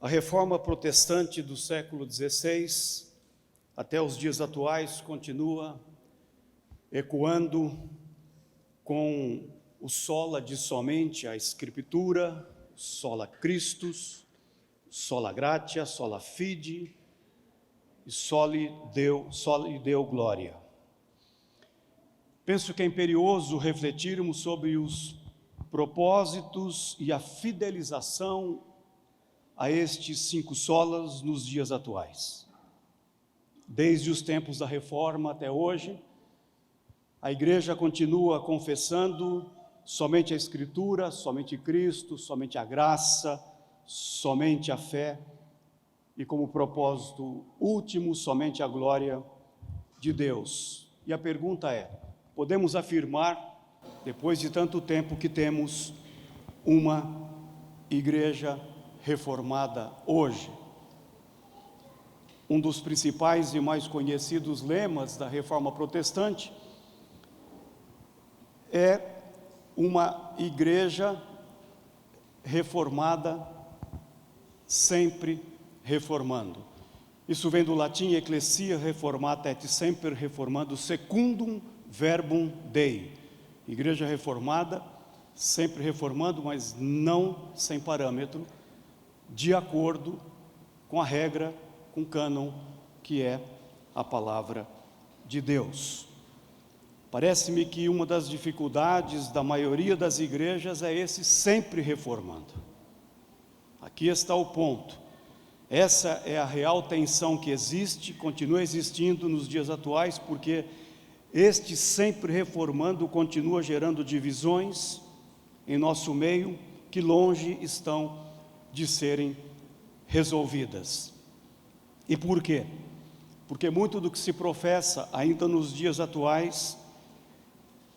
A reforma protestante do século XVI, até os dias atuais, continua ecoando com o sola de somente a Escritura, sola Christus, sola gratia, sola fide e soli Deo gloria. Penso que é imperioso refletirmos sobre os propósitos e a fidelização a estes 5 solas nos dias atuais. Desde os tempos da Reforma até hoje, a Igreja continua confessando somente a Escritura, somente Cristo, somente a graça, somente a fé e como propósito último, somente a glória de Deus. E a pergunta é: podemos afirmar, depois de tanto tempo, que temos uma Igreja reformada hoje? Um dos principais e mais conhecidos lemas da Reforma Protestante é uma igreja reformada, sempre reformando. Isso vem do latim ecclesia reformata et semper reformando secundum verbum Dei. Igreja reformada, sempre reformando, mas não sem parâmetro, de acordo com a regra, com o cânon, que é a palavra de Deus. Parece-me que uma das dificuldades da maioria das igrejas é esse sempre reformando. Aqui está o ponto. Essa é a real tensão que existe, continua existindo nos dias atuais, porque este sempre reformando continua gerando divisões em nosso meio que longe estão de serem resolvidas. E por quê? Porque muito do que se professa ainda nos dias atuais,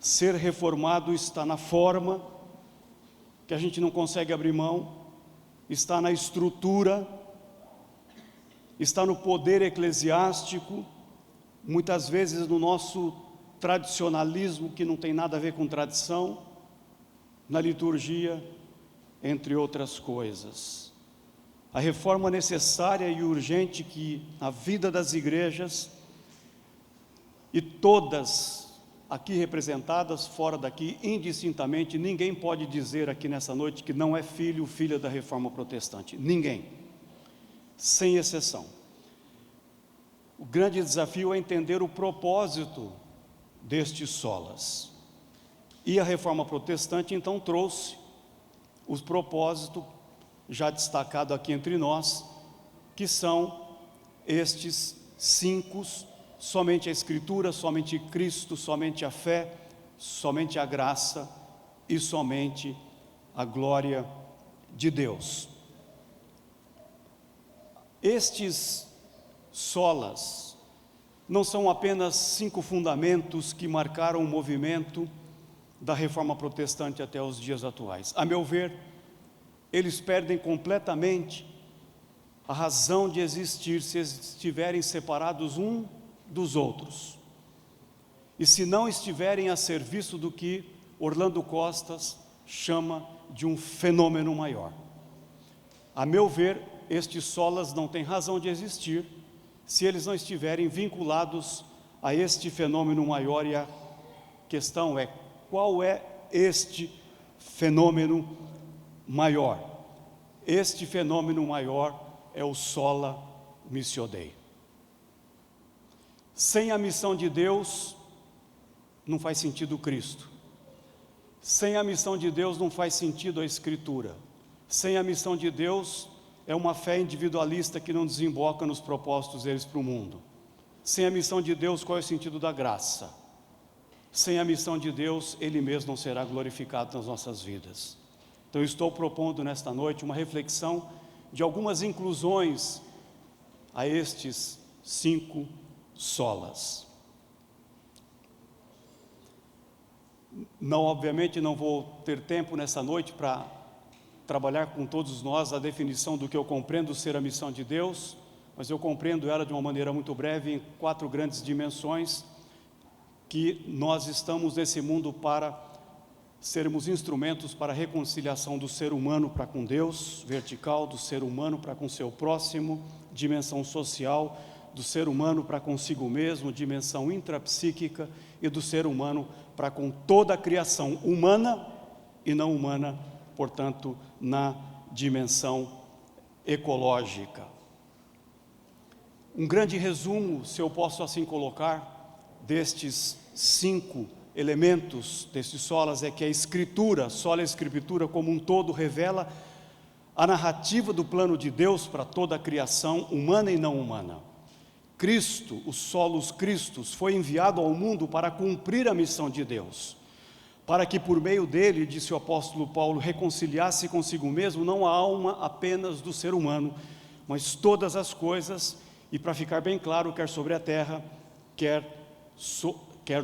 ser reformado, está na forma, que a gente não consegue abrir mão, está na estrutura, está no poder eclesiástico, muitas vezes no nosso tradicionalismo, que não tem nada a ver com tradição, na liturgia, entre outras coisas. A reforma necessária e urgente que a vida das igrejas, e todas aqui representadas, fora daqui, indistintamente, ninguém pode dizer aqui nessa noite que não é filho ou filha da Reforma Protestante. Ninguém, sem exceção. O grande desafio é entender o propósito destes solas. E a Reforma Protestante, então, trouxe os propósitos, já destacado aqui entre nós, que são estes 5: somente a Escritura, somente Cristo, somente a fé, somente a graça e somente a glória de Deus. Estes solas não são apenas 5 fundamentos que marcaram o movimento da Reforma Protestante até os dias atuais. A meu ver, eles perdem completamente a razão de existir se estiverem separados um dos outros, e se não estiverem a serviço do que Orlando Costas chama de um fenômeno maior. A meu ver, estes solas não têm razão de existir se eles não estiverem vinculados a este fenômeno maior, e a questão é: qual é este fenômeno maior? Este fenômeno maior é o sola missio Dei. Sem a missão de Deus, não faz sentido Cristo. Sem a missão de Deus, não faz sentido a Escritura. Sem a missão de Deus, é uma fé individualista que não desemboca nos propósitos deles para o mundo. Sem a missão de Deus, qual é o sentido da graça? Sem a missão de Deus, Ele mesmo não será glorificado nas nossas vidas. Então, eu estou propondo nesta noite uma reflexão de algumas inclusões a estes 5 solas. Obviamente não vou ter tempo nessa noite para trabalhar com todos nós a definição do que eu compreendo ser a missão de Deus, mas eu compreendo ela de uma maneira muito breve em 4 grandes dimensões, que nós estamos nesse mundo para sermos instrumentos para a reconciliação do ser humano para com Deus, vertical, do ser humano para com seu próximo, dimensão social, do ser humano para consigo mesmo, dimensão intrapsíquica, e do ser humano para com toda a criação humana e não humana, portanto, na dimensão ecológica. Um grande resumo, se eu posso assim colocar, destes 5 elementos, destes solas, é que a Escritura, sola Escritura como um todo, revela a narrativa do plano de Deus para toda a criação, humana e não humana. Cristo, o solos Christus, foi enviado ao mundo para cumprir a missão de Deus, para que por meio dele, disse o apóstolo Paulo, reconciliasse consigo mesmo não a alma apenas do ser humano, mas todas as coisas, e para ficar bem claro, quer sobre a terra, quer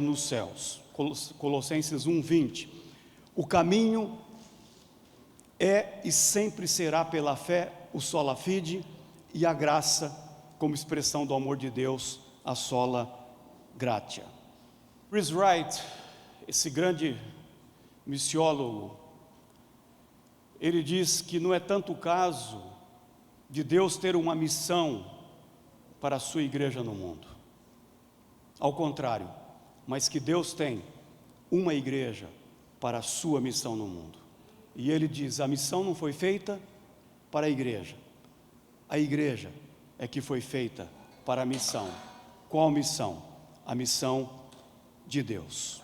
nos céus. Colossenses 1:20. O caminho é e sempre será pela fé o sola fide, e a graça como expressão do amor de Deus, a sola gratia. Chris Wright, esse grande missiólogo, ele diz que não é tanto o caso de Deus ter uma missão para a sua igreja no mundo. Ao contrário, mas que Deus tem uma igreja para a sua missão no mundo. E ele diz, a missão não foi feita para a igreja é que foi feita para a missão. Qual missão? A missão de Deus.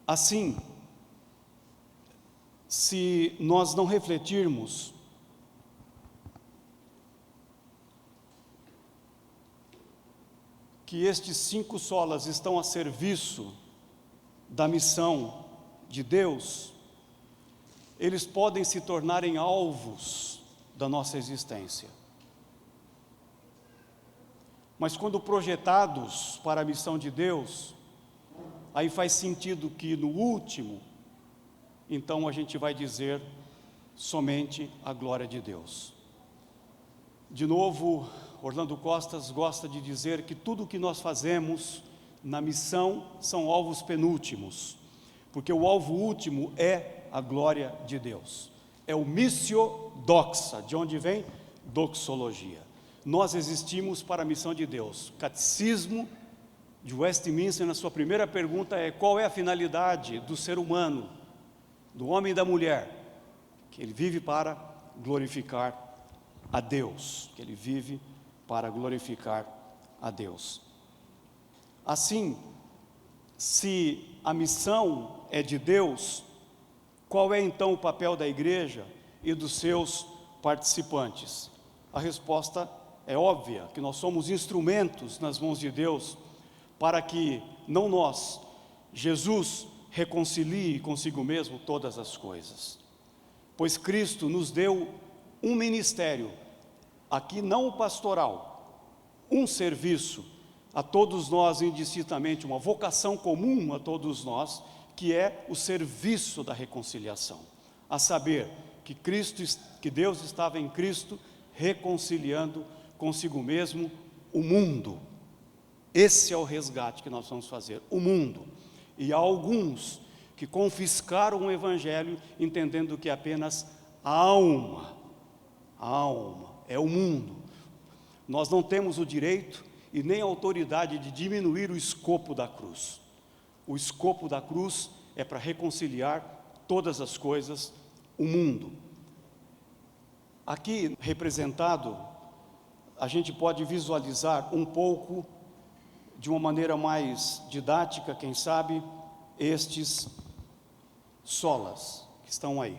Assim, se nós não refletirmos que estes 5 solas estão a serviço da missão de Deus, eles podem se tornarem alvos da nossa existência. Mas quando projetados para a missão de Deus, aí faz sentido que no último, então a gente vai dizer somente a glória de Deus. De novo, Orlando Costas gosta de dizer que tudo o que nós fazemos na missão são alvos penúltimos, porque o alvo último é a glória de Deus. É o missio doxa, de onde vem doxologia. Nós existimos para a missão de Deus. Catecismo de Westminster, na sua primeira pergunta é: qual é a finalidade do ser humano, do homem e da mulher? Que ele vive para glorificar a Deus, que ele vive para glorificar a Deus. Assim, se a missão é de Deus, qual é então o papel da igreja e dos seus participantes? A resposta é óbvia, que nós somos instrumentos nas mãos de Deus para que, não nós, Jesus reconcilie consigo mesmo todas as coisas. Pois Cristo nos deu um ministério, aqui não o pastoral, um serviço a todos nós indistintamente, uma vocação comum a todos nós, que é o serviço da reconciliação, a saber, que Deus estava em Cristo reconciliando consigo mesmo o mundo. Esse é o resgate que nós vamos fazer, o mundo. E há alguns que confiscaram o evangelho entendendo que é apenas a alma é o mundo. Nós não temos o direito e nem a autoridade de diminuir o escopo da cruz. O escopo da cruz é para reconciliar todas as coisas, o mundo. Aqui representado, a gente pode visualizar um pouco, de uma maneira mais didática, quem sabe, estes solas que estão aí.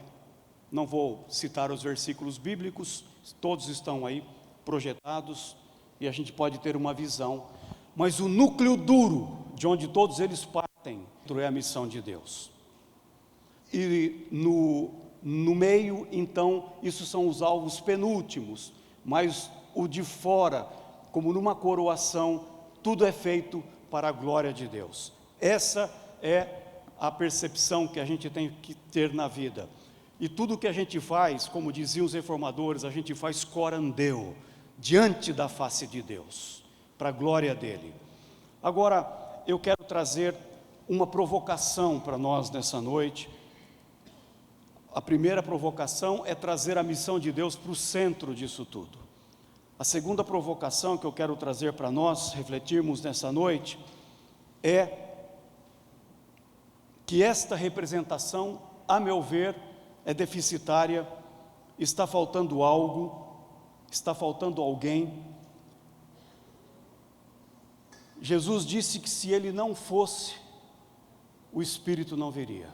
Não vou citar os versículos bíblicos, todos estão aí projetados e a gente pode ter uma visão, mas o núcleo duro, de onde todos eles partem, é a missão de Deus. E no meio, então, isso são os alvos penúltimos, mas o de fora, como numa coroação, tudo é feito para a glória de Deus. Essa é a percepção que a gente tem que ter na vida. E tudo que a gente faz, como diziam os reformadores, a gente faz corandeu, diante da face de Deus, para a glória dele. Agora, eu quero trazer uma provocação para nós nessa noite. A primeira provocação é trazer a missão de Deus para o centro disso tudo. A segunda provocação que eu quero trazer para nós refletirmos nessa noite é que esta representação, a meu ver, é deficitária, está faltando algo, está faltando alguém. Jesus disse que se ele não fosse, o Espírito não viria.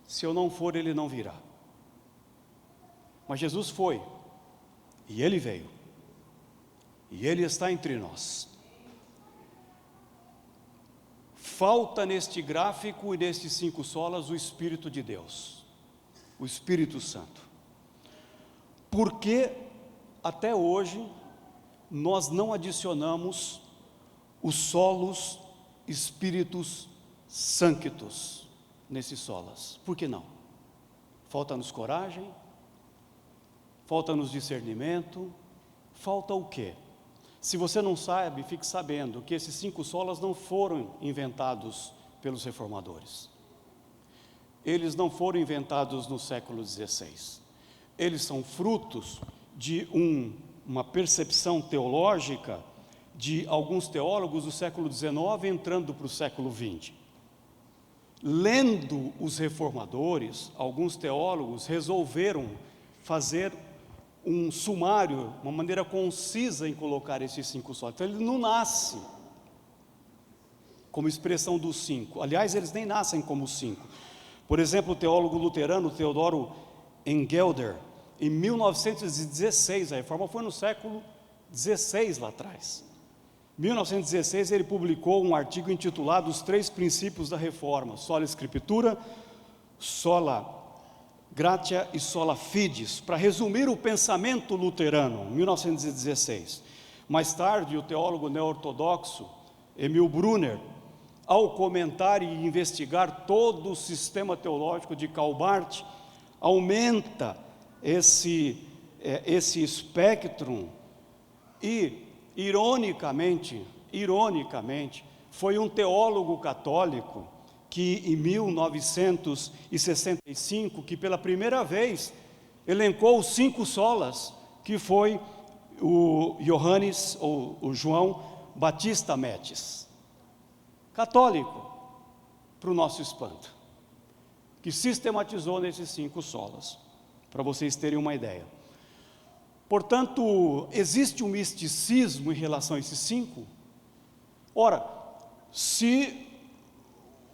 Se eu não for, ele não virá. Mas Jesus foi, e ele veio, e ele está entre nós. Falta neste gráfico e nestes 5 solas o Espírito de Deus, o Espírito Santo. Porque até hoje nós não adicionamos os solos Spiritus Sanctus nesses solas. Por que não? Falta-nos coragem, falta-nos discernimento, falta o quê? Se você não sabe, fique sabendo que esses 5 solas não foram inventados pelos reformadores. Eles não foram inventados no século XVI. Eles são frutos de uma percepção teológica de alguns teólogos do século XIX entrando para o século XX. Lendo os reformadores, alguns teólogos resolveram fazer um sumário, uma maneira concisa em colocar esses 5 solas. Então ele não nasce como expressão dos 5. Aliás, eles nem nascem como 5. Por exemplo, o teólogo luterano Teodoro Engelder, em 1916, a reforma foi no século XVI lá atrás. Em 1916 ele publicou um artigo intitulado Os 3 Princípios da Reforma, Sola Scriptura, Sola Gratia e Sola Fides, para resumir o pensamento luterano, em 1916. Mais tarde, o teólogo neo-ortodoxo Emil Brunner, ao comentar e investigar todo o sistema teológico de Karl Barth, aumenta esse espectro e, ironicamente, foi um teólogo católico que em 1965, que pela primeira vez elencou os 5 solas, que foi o Johannes, ou o João Batista Metz, católico, para o nosso espanto, que sistematizou nesses 5 solas, para vocês terem uma ideia. Portanto, existe um misticismo em relação a esses 5? Ora, se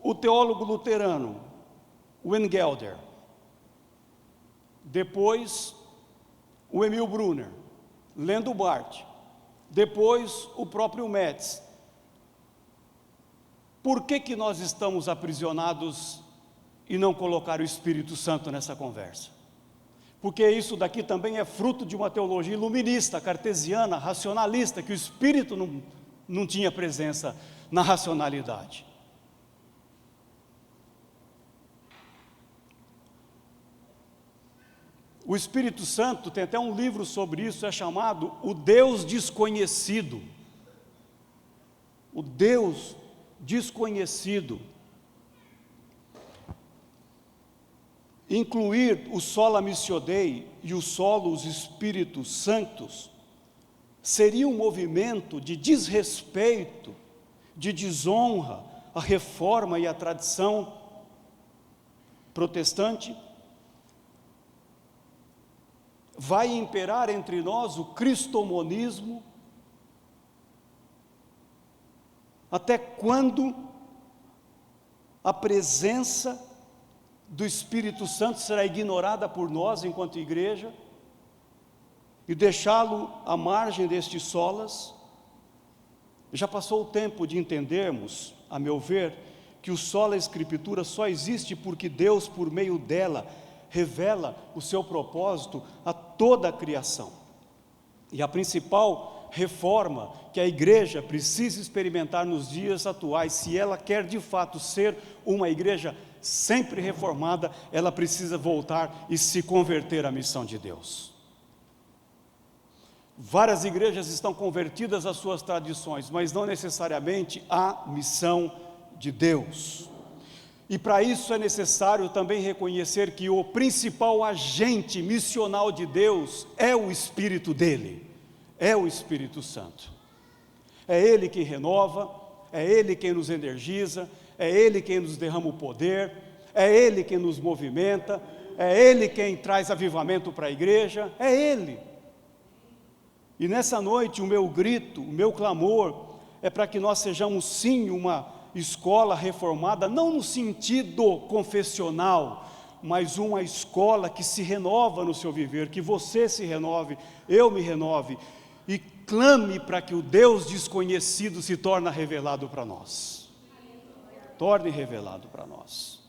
o teólogo luterano, o Engelder, depois o Emil Brunner, lendo Barth, depois o próprio Metz, por que nós estamos aprisionados e não colocar o Espírito Santo nessa conversa? Porque isso daqui também é fruto de uma teologia iluminista, cartesiana, racionalista, que o Espírito não tinha presença na racionalidade. O Espírito Santo, tem até um livro sobre isso, é chamado O Deus Desconhecido. O Deus Desconhecido. Incluir o sola missio Dei e o solos Spiritus Sanctus seria um movimento de desrespeito, de desonra à reforma e à tradição protestante. Vai imperar entre nós o cristomonismo. Até quando a presença do Espírito Santo será ignorada por nós enquanto igreja e deixá-lo à margem destes solas? Já passou o tempo de entendermos, a meu ver, que o sola Escritura só existe porque Deus, por meio dela, revela o seu propósito a toda a criação. E a principal reforma que a igreja precisa experimentar nos dias atuais, se ela quer de fato ser uma igreja sempre reformada, ela precisa voltar e se converter à missão de Deus. Várias igrejas estão convertidas às suas tradições, mas não necessariamente à missão de Deus. E para isso é necessário também reconhecer que o principal agente missional de Deus é o Espírito dele, é o Espírito Santo. É Ele quem renova, é Ele quem nos energiza, é Ele quem nos derrama o poder, é Ele quem nos movimenta, é Ele quem traz avivamento para a igreja, é Ele. E nessa noite o meu grito, o meu clamor é para que nós sejamos sim uma escola reformada, não no sentido confessional, mas uma escola que se renova no seu viver, que você se renove, eu me renove, e clame para que o Deus desconhecido se torne revelado para nós. Torne revelado para nós.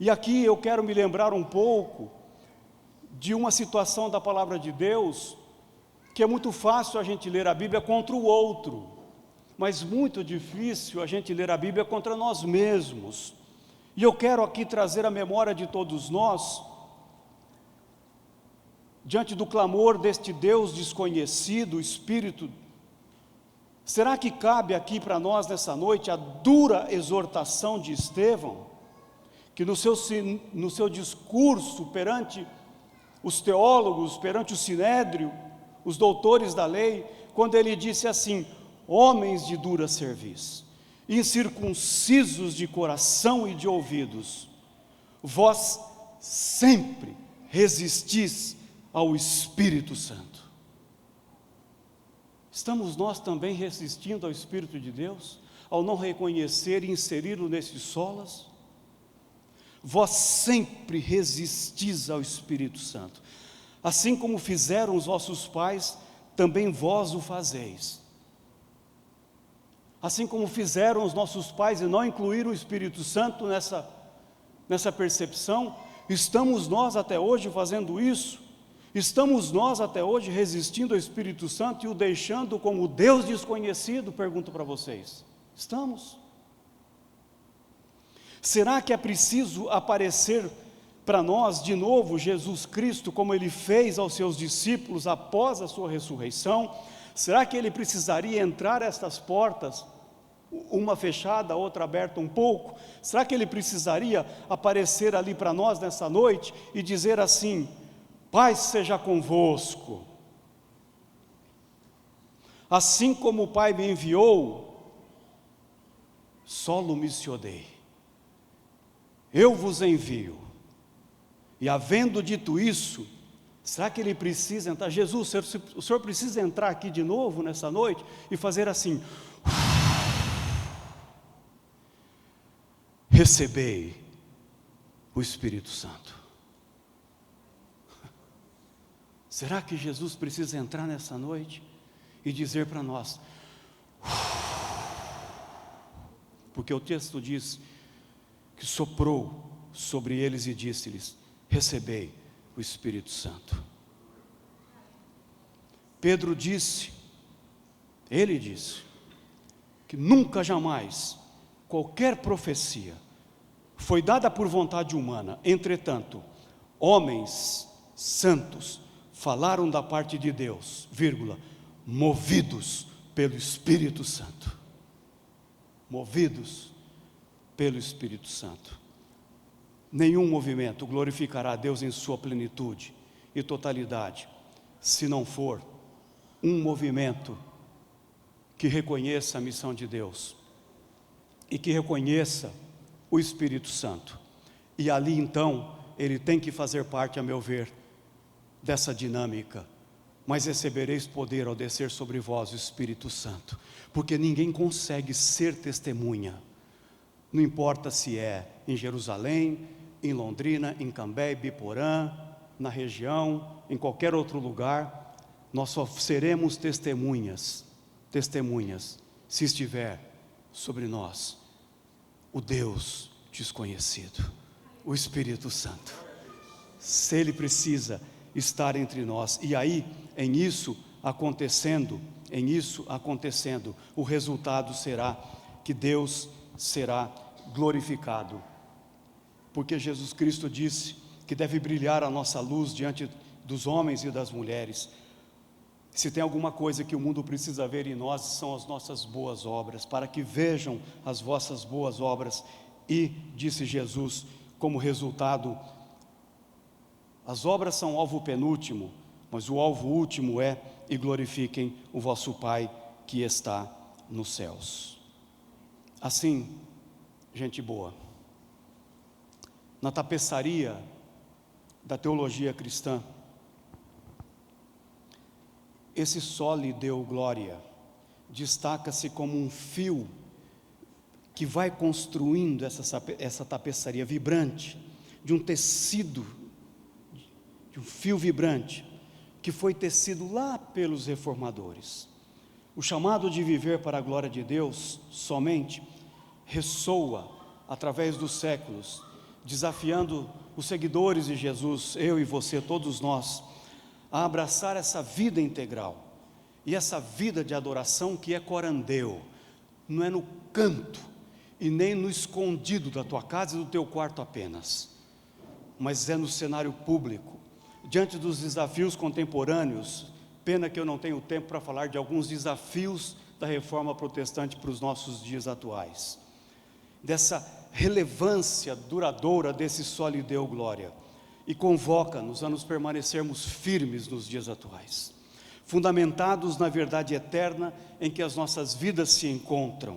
E aqui eu quero me lembrar um pouco de uma situação da palavra de Deus, que é muito fácil a gente ler a Bíblia contra o outro, mas muito difícil a gente ler a Bíblia contra nós mesmos. E eu quero aqui trazer a memória de todos nós, diante do clamor deste Deus desconhecido, Espírito. Será que cabe aqui para nós nessa noite a dura exortação de Estevão, que no seu discurso perante os teólogos, perante o sinédrio, os doutores da lei, quando ele disse assim: homens de dura cerviz, incircuncisos de coração e de ouvidos, vós sempre resistis ao Espírito Santo. Estamos nós também resistindo ao Espírito de Deus, ao não reconhecer e inseri-lo nesses solas? Vós sempre resistis ao Espírito Santo, assim como fizeram os vossos pais, também vós o fazeis. Assim como fizeram os nossos pais e não incluíram o Espírito Santo nessa percepção, estamos nós até hoje fazendo isso? Estamos nós até hoje resistindo ao Espírito Santo e o deixando como Deus desconhecido? Pergunto para vocês. Estamos? Será que é preciso aparecer para nós de novo Jesus Cristo, como Ele fez aos seus discípulos após a sua ressurreição? Será que Ele precisaria entrar estas portas, uma fechada, a outra aberta um pouco? Será que Ele precisaria aparecer ali para nós nessa noite e dizer assim: paz seja convosco, assim como o Pai me enviou, solo missiodei, eu vos envio. E havendo dito isso, será que Ele precisa entrar? Jesus, o Senhor precisa entrar aqui de novo nessa noite e fazer assim: recebei o Espírito Santo. Será que Jesus precisa entrar nessa noite e dizer para nós? Porque o texto diz que soprou sobre eles e disse-lhes: recebei o Espírito Santo. Pedro disse, ele disse, que nunca jamais qualquer profecia foi dada por vontade humana. Entretanto, homens santos falaram da parte de Deus, movidos pelo Espírito Santo. Movidos pelo Espírito Santo. Nenhum movimento glorificará a Deus em sua plenitude e totalidade, se não for um movimento que reconheça a missão de Deus e que reconheça o Espírito Santo. E ali então, ele tem que fazer parte, a meu ver, dessa dinâmica. Mas recebereis poder ao descer sobre vós o Espírito Santo, porque ninguém consegue ser testemunha, não importa se é em Jerusalém, em Londrina, em Cambé, Biporã, na região, em qualquer outro lugar, nós só seremos testemunhas, se estiver sobre nós o Deus desconhecido, o Espírito Santo. Se Ele precisa estar entre nós, e aí, em isso acontecendo, o resultado será que Deus será glorificado, porque Jesus Cristo disse que deve brilhar a nossa luz diante dos homens e das mulheres, Se tem alguma coisa que o mundo precisa ver em nós, são as nossas boas obras, para que vejam as vossas boas obras. E, disse Jesus, como resultado, as obras são alvo penúltimo, mas o alvo último é: e glorifiquem o vosso Pai que está nos céus. Assim, gente boa, na tapeçaria da teologia cristã, esse só lhe deu glória destaca-se como um fio que vai construindo essa tapeçaria vibrante, de um tecido, de um fio vibrante, que foi tecido lá pelos reformadores. O chamado de viver para a glória de Deus somente ressoa através dos séculos, desafiando os seguidores de Jesus, eu e você, todos nós, a abraçar essa vida integral, e essa vida de adoração que é corandeu, não é no canto, e nem no escondido da tua casa e do teu quarto apenas, mas é no cenário público, diante dos desafios contemporâneos. Pena que eu não tenho tempo para falar de alguns desafios da reforma protestante para os nossos dias atuais, dessa relevância duradoura desse só lhe deu glória, e convoca-nos a nos permanecermos firmes nos dias atuais, fundamentados na verdade eterna em que as nossas vidas se encontra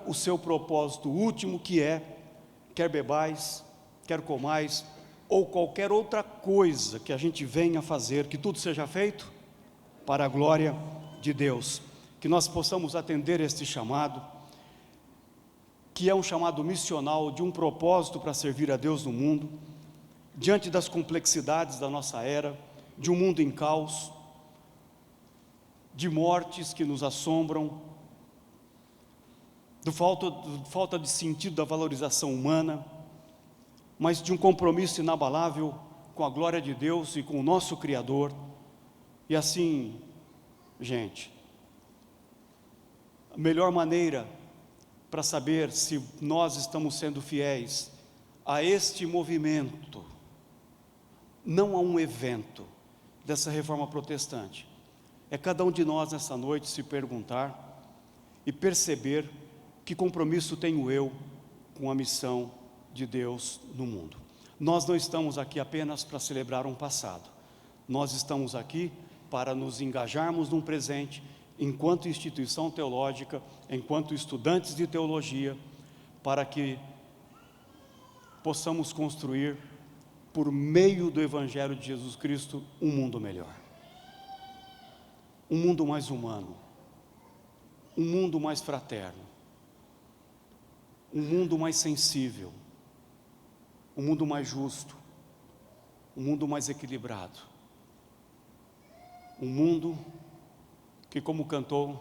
o seu propósito último, que é: quer bebais, quer comais, ou qualquer outra coisa que a gente venha fazer, que tudo seja feito para a glória de Deus. Que nós possamos atender este chamado, que é um chamado missional, de um propósito para servir a Deus no mundo, diante das complexidades da nossa era, de um mundo em caos, de mortes que nos assombram, de falta de sentido da valorização humana, mas de um compromisso inabalável com a glória de Deus e com o nosso Criador. E assim, gente, a melhor maneira para saber se nós estamos sendo fiéis a este movimento, não a um evento dessa reforma protestante, é cada um de nós nessa noite se perguntar e perceber que compromisso tenho eu com a missão de Deus no mundo. Nós não estamos aqui apenas para celebrar um passado, nós estamos aqui para nos engajarmos num presente, enquanto instituição teológica, enquanto estudantes de teologia, para que possamos construir, por meio do Evangelho de Jesus Cristo, um mundo melhor, um mundo mais humano, um mundo mais fraterno, um mundo mais sensível, um mundo mais justo, um mundo mais equilibrado, um mundo que, como cantou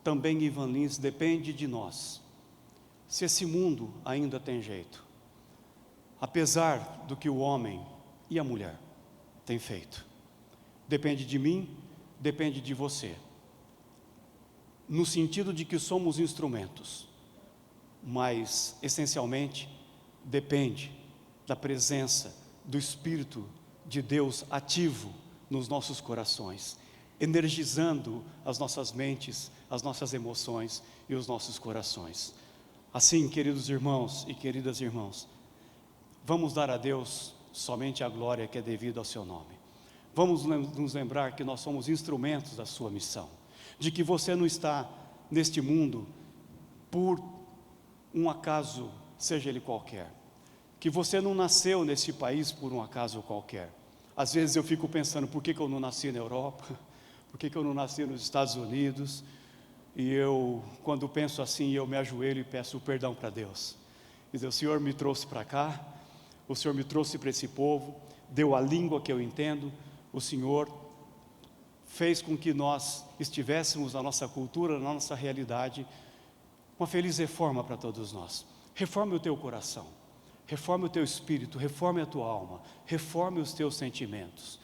também Ivan Lins, depende de nós, se esse mundo ainda tem jeito, apesar do que o homem e a mulher têm feito. Depende de mim, depende de você, no sentido de que somos instrumentos, mas essencialmente depende da presença do Espírito de Deus ativo nos nossos corações, energizando as nossas mentes, as nossas emoções e os nossos corações. Assim, queridos irmãos e queridas irmãs, vamos dar a Deus somente a glória que é devida ao seu nome. Vamos nos lembrar que nós somos instrumentos da sua missão, de que você não está neste mundo por um acaso, seja ele qualquer, que você não nasceu nesse país por um acaso qualquer. Às vezes eu fico pensando, por que eu não nasci na Europa? Por que eu não nasci nos Estados Unidos? E eu, quando penso assim, eu me ajoelho e peço perdão para Deus. E diz: o Senhor me trouxe para cá, o Senhor me trouxe para esse povo, deu a língua que eu entendo, o Senhor fez com que nós estivéssemos na nossa cultura, na nossa realidade. Uma feliz reforma para todos nós. Reforme o teu coração, reforme o teu espírito, reforme a tua alma, reforme os teus sentimentos.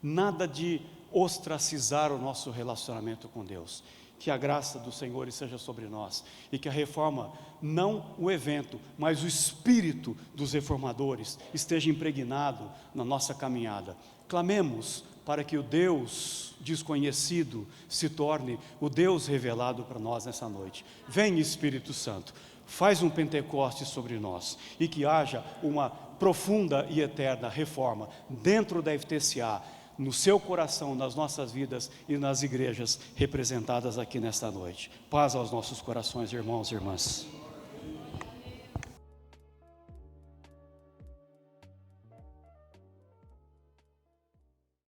Nada de ostracizar o nosso relacionamento com Deus. Que a graça do Senhor esteja sobre nós, e que a reforma, não o evento, mas o espírito dos reformadores esteja impregnado na nossa caminhada. Clamemos para que o Deus desconhecido se torne o Deus revelado para nós nessa noite. Vem, Espírito Santo, faz um Pentecostes sobre nós, e que haja uma profunda e eterna reforma dentro da FTCA, no seu coração, nas nossas vidas e nas igrejas representadas aqui nesta noite. Paz aos nossos corações, irmãos e irmãs.